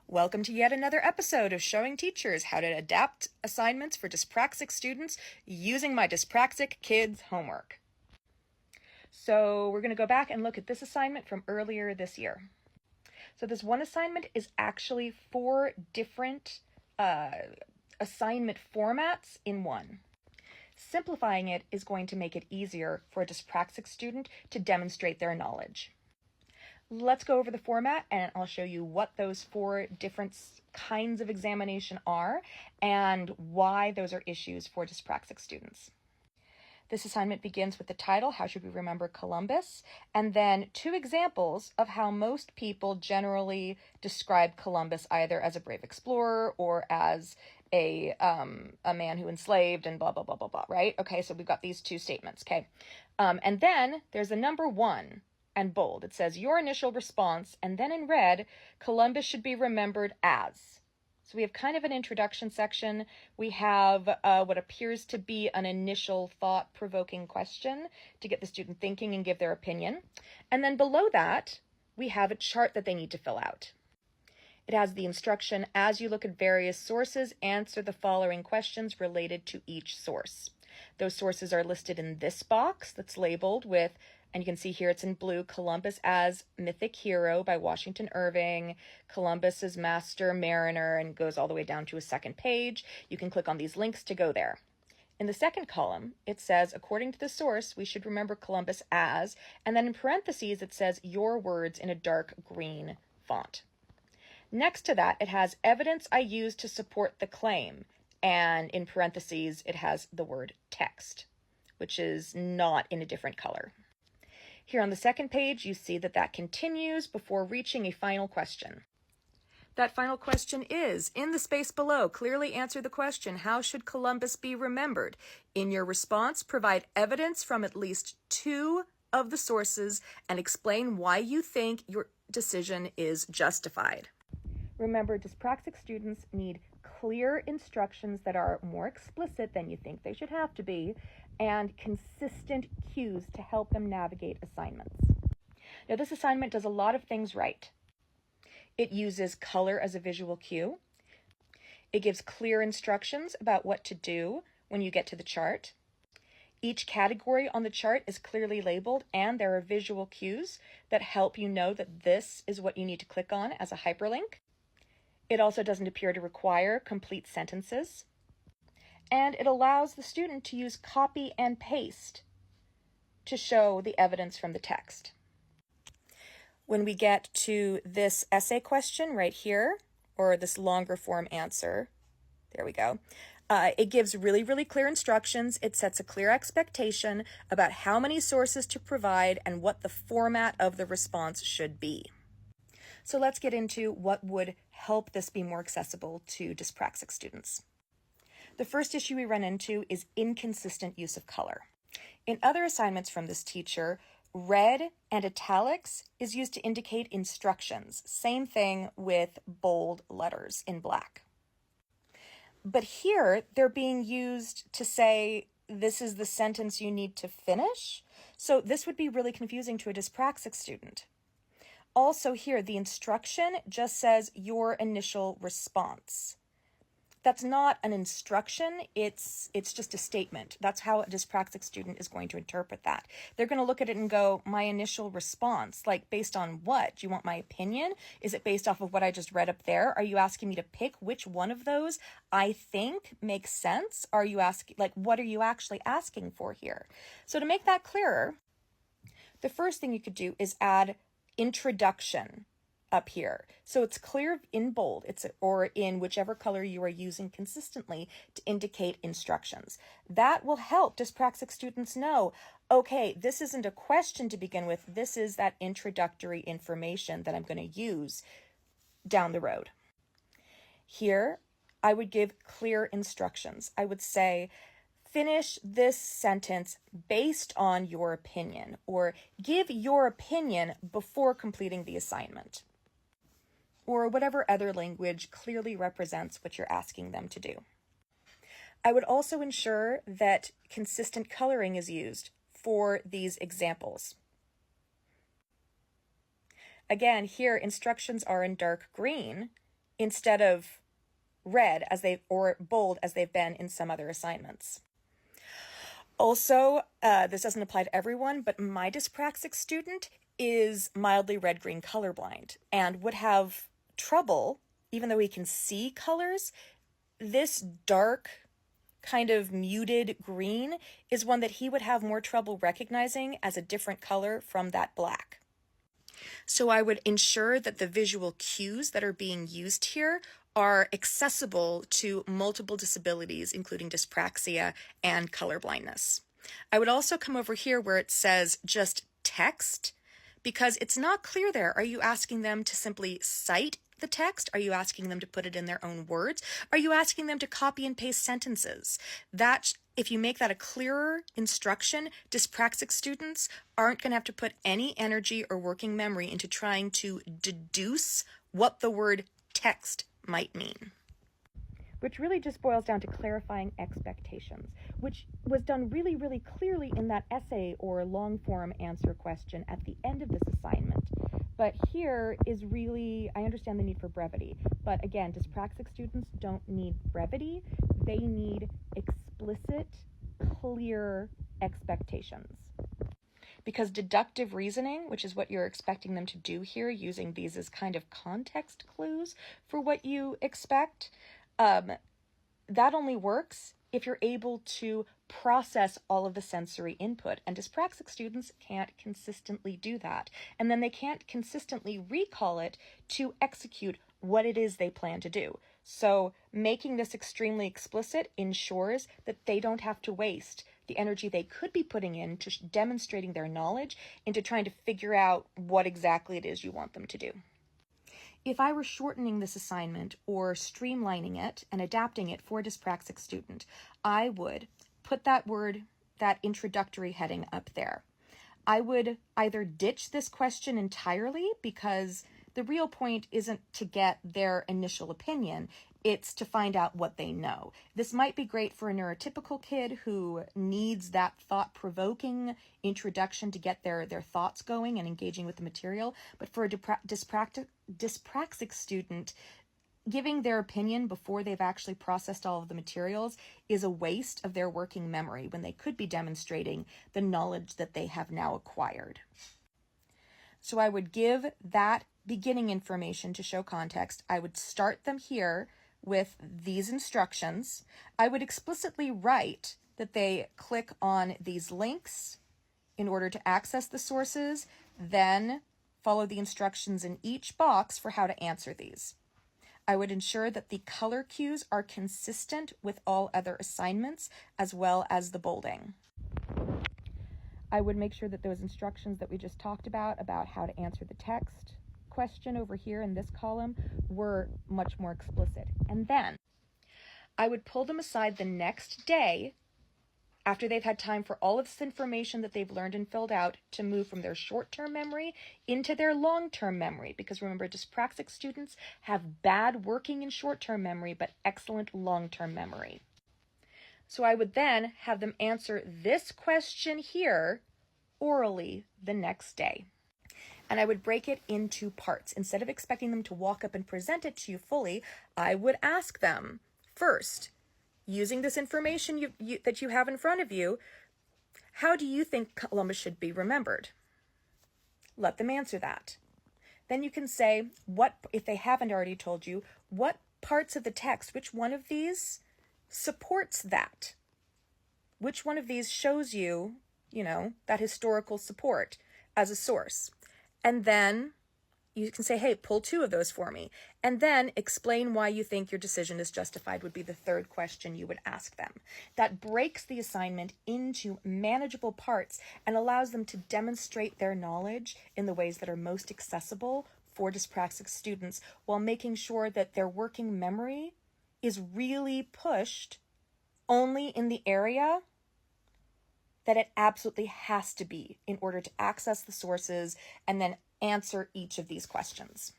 Welcome to yet another episode of showing teachers how to adapt assignments for dyspraxic students using my Dyspraxic Kids homework. So we're going to go back and look at this assignment from earlier this year. So this one assignment is actually 4 different assignment formats in one. Simplifying it is going to make it easier for a dyspraxic student to demonstrate their knowledge. Let's go over the format and I'll show you what those 4 different kinds of examination are and why those are issues for dyspraxic students. This assignment begins with the title, How Should We Remember Columbus? And then 2 examples of how most people generally describe Columbus either as a brave explorer or as a man who enslaved and blah, blah, blah, blah, blah, right? Okay, so we've got these 2 statements, okay? And then there's a number 1 and bold. It says, your initial response, and then in red, Columbus should be remembered as. So we have kind of an introduction section. We have what appears to be an initial thought-provoking question to get the student thinking and give their opinion. And then below that, we have a chart that they need to fill out. It has the instruction, as you look at various sources, answer the following questions related to each source. Those sources are listed in this box that's labeled with, and you can see here it's in blue, Columbus as Mythic Hero by Washington Irving, Columbus as Master Mariner, and goes all the way down to a second page. You can click on these links to go there. In the second column, it says, according to the source, we should remember Columbus as, and then in parentheses, it says your words in a dark green font. Next to that, it has evidence I used to support the claim, and in parentheses, it has the word text, which is not in a different color. Here on the second page, you see that continues before reaching a final question. That final question is, in the space below, clearly answer the question, how should Columbus be remembered? In your response, provide evidence from at least 2 of the sources and explain why you think your decision is justified. Remember, dyspraxic students need clear instructions that are more explicit than you think they should have to be, and consistent cues to help them navigate assignments. Now, this assignment does a lot of things right. It uses color as a visual cue. It gives clear instructions about what to do when you get to the chart. Each category on the chart is clearly labeled, and there are visual cues that help you know that this is what you need to click on as a hyperlink. It also doesn't appear to require complete sentences. And it allows the student to use copy and paste to show the evidence from the text. When we get to this essay question right here, or this longer form answer, there we go, it gives really, really clear instructions. It sets a clear expectation about how many sources to provide and what the format of the response should be. So let's get into what would help this be more accessible to dyspraxic students. The first issue we run into is inconsistent use of color. In other assignments from this teacher, red and italics is used to indicate instructions. Same thing with bold letters in black. But here, they're being used to say, this is the sentence you need to finish. So this would be really confusing to a dyspraxic student. Also here, the instruction just says your initial response. That's not an instruction, it's just a statement. That's how a dyspraxic student is going to interpret that. They're going to look at it and go, my initial response, like based on what? Do you want my opinion? Is it based off of what I just read up there? Are you asking me to pick which one of those I think makes sense? Are you asking, like, what are you actually asking for here? So to make that clearer, the first thing you could do is add introduction up here. So it's clear in bold, or in whichever color you are using consistently to indicate instructions. That will help dyspraxic students know, okay, this isn't a question to begin with, this is that introductory information that I'm going to use down the road. Here, I would give clear instructions. I would say, finish this sentence based on your opinion, or give your opinion before completing the assignment, or whatever other language clearly represents what you're asking them to do. I would also ensure that consistent coloring is used for these examples. Again, here instructions are in dark green, instead of red or bold as they've been in some other assignments. Also, this doesn't apply to everyone, but my dyspraxic student is mildly red-green colorblind and would have trouble, even though he can see colors. This dark kind of muted green is one that he would have more trouble recognizing as a different color from that black. So I would ensure that the visual cues that are being used here are accessible to multiple disabilities, including dyspraxia and colorblindness. I would also come over here where it says just text, because it's not clear there. Are you asking them to simply cite the text? Are you asking them to put it in their own words? Are you asking them to copy and paste sentences? If you make that a clearer instruction, dyspraxic students aren't going to have to put any energy or working memory into trying to deduce what the word text might mean. Which really just boils down to clarifying expectations, which was done really, really clearly in that essay or long form answer question at the end of this assignment. But here is really, I understand the need for brevity, but again, dyspraxic students don't need brevity. They need explicit, clear expectations. Because deductive reasoning, which is what you're expecting them to do here, using these as kind of context clues for what you expect, that only works if you're able to process all of the sensory input, and dyspraxic students can't consistently do that. And then they can't consistently recall it to execute what it is they plan to do. So making this extremely explicit ensures that they don't have to waste the energy they could be putting into demonstrating their knowledge into trying to figure out what exactly it is you want them to do. If I were shortening this assignment or streamlining it and adapting it for a dyspraxic student, I would put that introductory heading up there. I would either ditch this question entirely, because the real point isn't to get their initial opinion, it's to find out what they know. This might be great for a neurotypical kid who needs that thought-provoking introduction to get their thoughts going and engaging with the material, but for a dyspraxic student, giving their opinion before they've actually processed all of the materials is a waste of their working memory when they could be demonstrating the knowledge that they have now acquired. So I would give that beginning information to show context. I would start them here with these instructions. I would explicitly write that they click on these links in order to access the sources, then follow the instructions in each box for how to answer these. I would ensure that the color cues are consistent with all other assignments, as well as the bolding. I would make sure that those instructions that we just talked about how to answer the text question over here in this column were much more explicit. And then I would pull them aside the next day after they've had time for all of this information that they've learned and filled out to move from their short-term memory into their long-term memory. Because remember, dyspraxic students have bad working and short-term memory, but excellent long-term memory. So I would then have them answer this question here orally the next day. And I would break it into parts. Instead of expecting them to walk up and present it to you fully, I would ask them first, using this information that you have in front of you, how do you think Columbus should be remembered? Let them answer that. Then you can say, if they haven't already told you, what parts of the text, which one of these supports that? Which one of these shows you, that historical support as a source? And then you can say, hey, pull 2 of those for me. And then explain why you think your decision is justified would be the third question you would ask them. That breaks the assignment into manageable parts and allows them to demonstrate their knowledge in the ways that are most accessible for dyspraxic students, while making sure that their working memory is really pushed only in the area that it absolutely has to be in order to access the sources and then answer each of these questions.